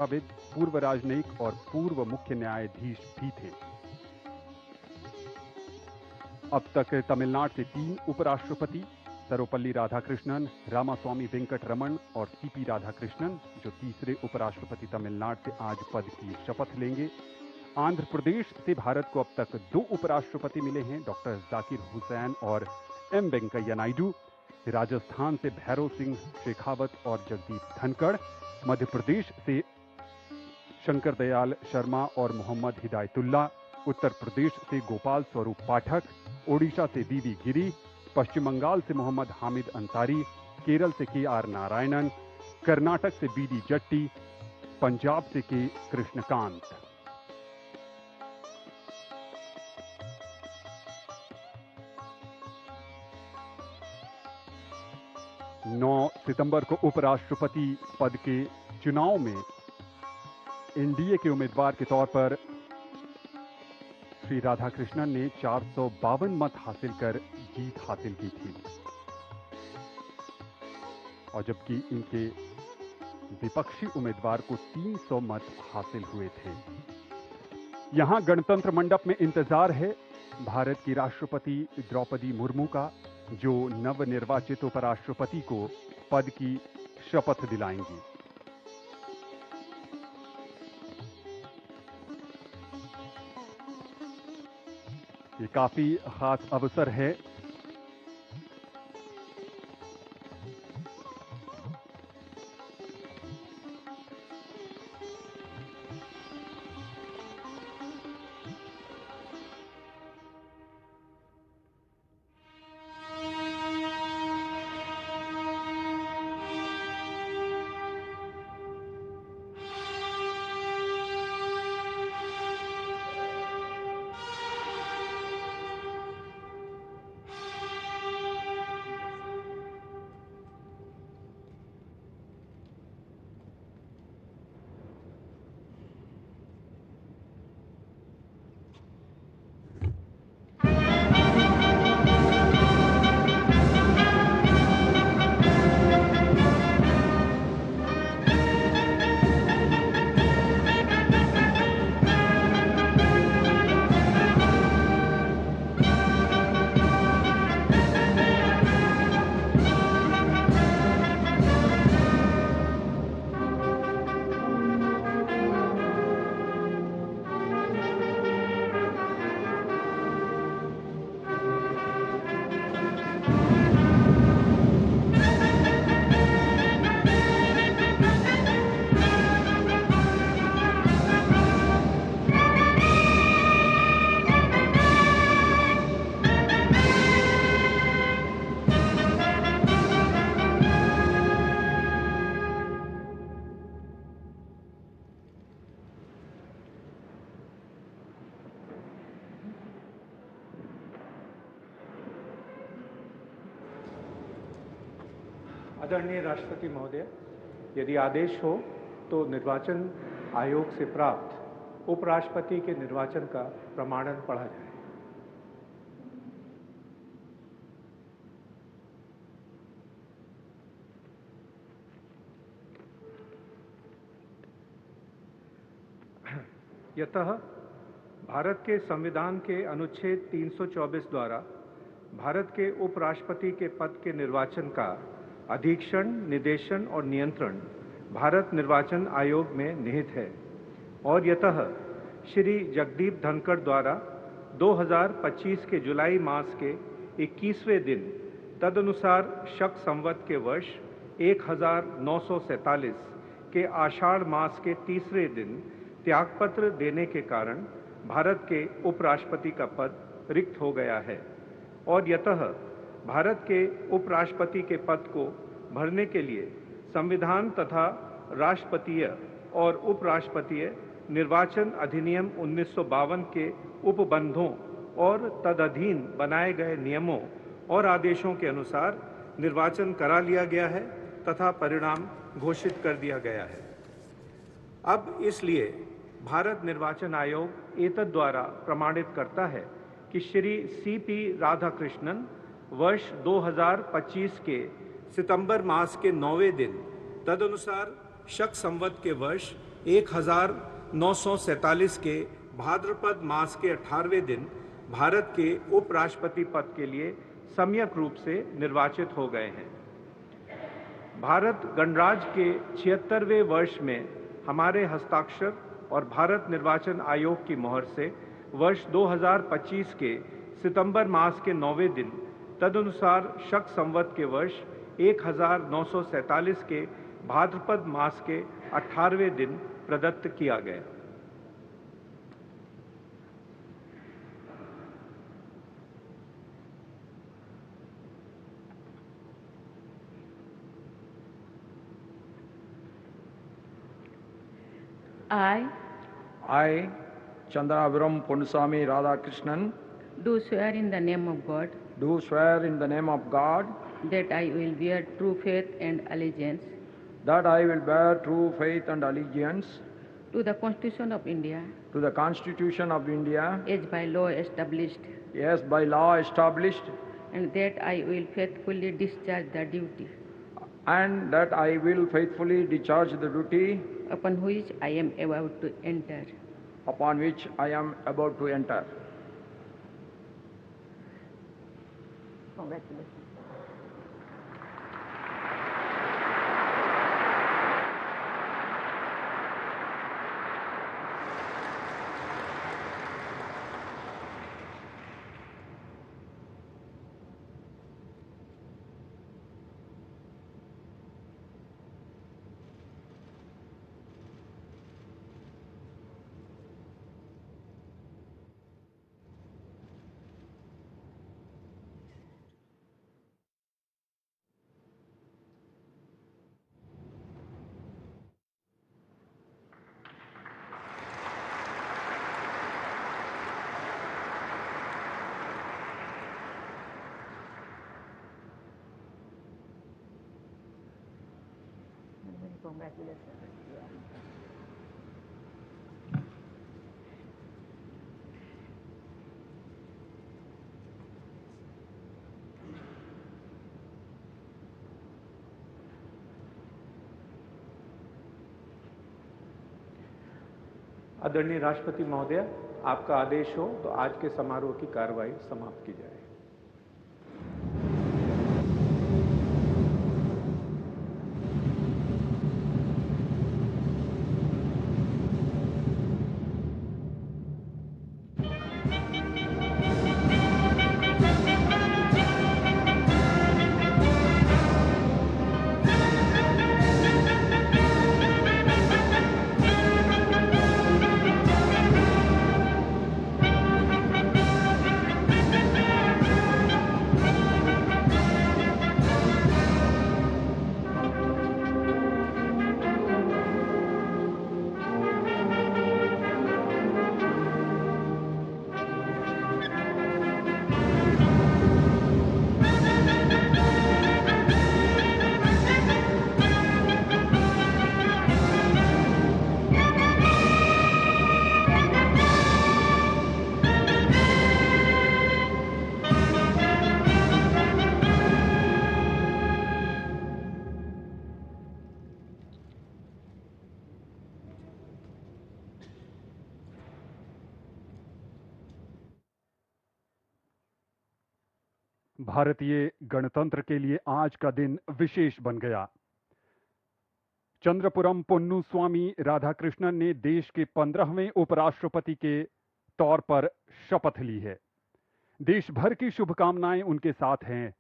भाविद पूर्व राजनयिक और पूर्व मुख्य न्यायाधीश भी थे। अब तक तमिलनाडु से 3 उपराष्ट्रपति सर्वपल्ली राधाकृष्णन, रामास्वामी वेंकट रमन और सीपी राधाकृष्णन, जो तीसरे उपराष्ट्रपति तमिलनाडु से आज पद की शपथ लेंगे। आंध्र प्रदेश से भारत को अब तक 2 उपराष्ट्रपति मिले हैं, डॉक्टर जाकिर हुसैन और एम वेंकैया नायडू। राजस्थान से भैरव सिंह शेखावत और जगदीप धनखड़। मध्य प्रदेश से शंकर दयाल शर्मा और मोहम्मद हिदायतुल्ला। उत्तर प्रदेश से गोपाल स्वरूप पाठक। ओडिशा से बीवी गिरी। पश्चिम बंगाल से मोहम्मद हामिद अंसारी। केरल से के.आर. नारायणन। कर्नाटक से बी.डी. जट्टी। पंजाब से के. कृष्णकांत। नौ सितंबर को उपराष्ट्रपति पद के चुनाव में एनडीए के उम्मीदवार के तौर पर श्री राधाकृष्णन ने 452 मत हासिल कर जीत हासिल की थी, और जबकि इनके विपक्षी उम्मीदवार को 300 मत हासिल हुए थे। यहां गणतंत्र मंडप में इंतजार है भारत की राष्ट्रपति द्रौपदी मुर्मू का, जो नवनिर्वाचित उपराष्ट्रपति को पद की शपथ दिलाएंगी। ये काफी खास अवसर है। आदरणीय राष्ट्रपति महोदय, यदि आदेश हो तो निर्वाचन आयोग से प्राप्त उपराष्ट्रपति के निर्वाचन का प्रमाणन पढ़ा जाए। यतः भारत के संविधान के अनुच्छेद 324 द्वारा भारत के उपराष्ट्रपति के पद के निर्वाचन का अधीक्षण, निर्देशन और नियंत्रण भारत निर्वाचन आयोग में निहित है, और यतः श्री जगदीप धनखड़ द्वारा 2025 के जुलाई मास के 21वें दिन तदनुसार शक संवत के वर्ष 1947 के आषाढ़ मास के तीसरे दिन त्यागपत्र देने के कारण भारत के उपराष्ट्रपति का पद रिक्त हो गया है, और यतः भारत के उपराष्ट्रपति के पद को भरने के लिए संविधान तथा राष्ट्रपतीय और उपराष्ट्रपतीय निर्वाचन अधिनियम 1952 के उपबंधों और तदधीन बनाए गए नियमों और आदेशों के अनुसार निर्वाचन करा लिया गया है तथा परिणाम घोषित कर दिया गया है। अब इसलिए भारत निर्वाचन आयोग एतद द्वारा प्रमाणित करता है कि श्री सीपी राधाकृष्णन वर्ष 2025 के सितंबर मास के 9वें दिन तदनुसार शक संवत के वर्ष 1947 के भाद्रपद मास के 18वें दिन भारत के उपराष्ट्रपति पद के लिए सम्यक रूप से निर्वाचित हो गए हैं। भारत गणराज्य के 76वें वर्ष में हमारे हस्ताक्षर और भारत निर्वाचन आयोग की मोहर से वर्ष 2025 के सितंबर मास के 9वें दिन तदनुसार शक संवत के वर्ष 1947 के भाद्रपद मास के 18वें दिन प्रदत्त किया गया। I, Chandrapuram Ponnuswamy Radhakrishnan, do swear in the name of God do swear in the name of God that I will bear true faith and allegiance that I will bear true faith and allegiance to the Constitution of India to the Constitution of India as by law established, as by law established, and that I will faithfully discharge the duty and that I will faithfully discharge the duty upon which I am about to enter. upon which I am about to enter. Congratulations. आदरणीय राष्ट्रपति महोदय, आपका आदेश हो तो आज के समारोह की कार्रवाई समाप्त की जाए। भारतीय गणतंत्र के लिए आज का दिन विशेष बन गया। चंद्रपुरम पोन्नुस्वामी राधाकृष्णन ने देश के 15वें उपराष्ट्रपति के तौर पर शपथ ली है। देश भर की शुभकामनाएं उनके साथ हैं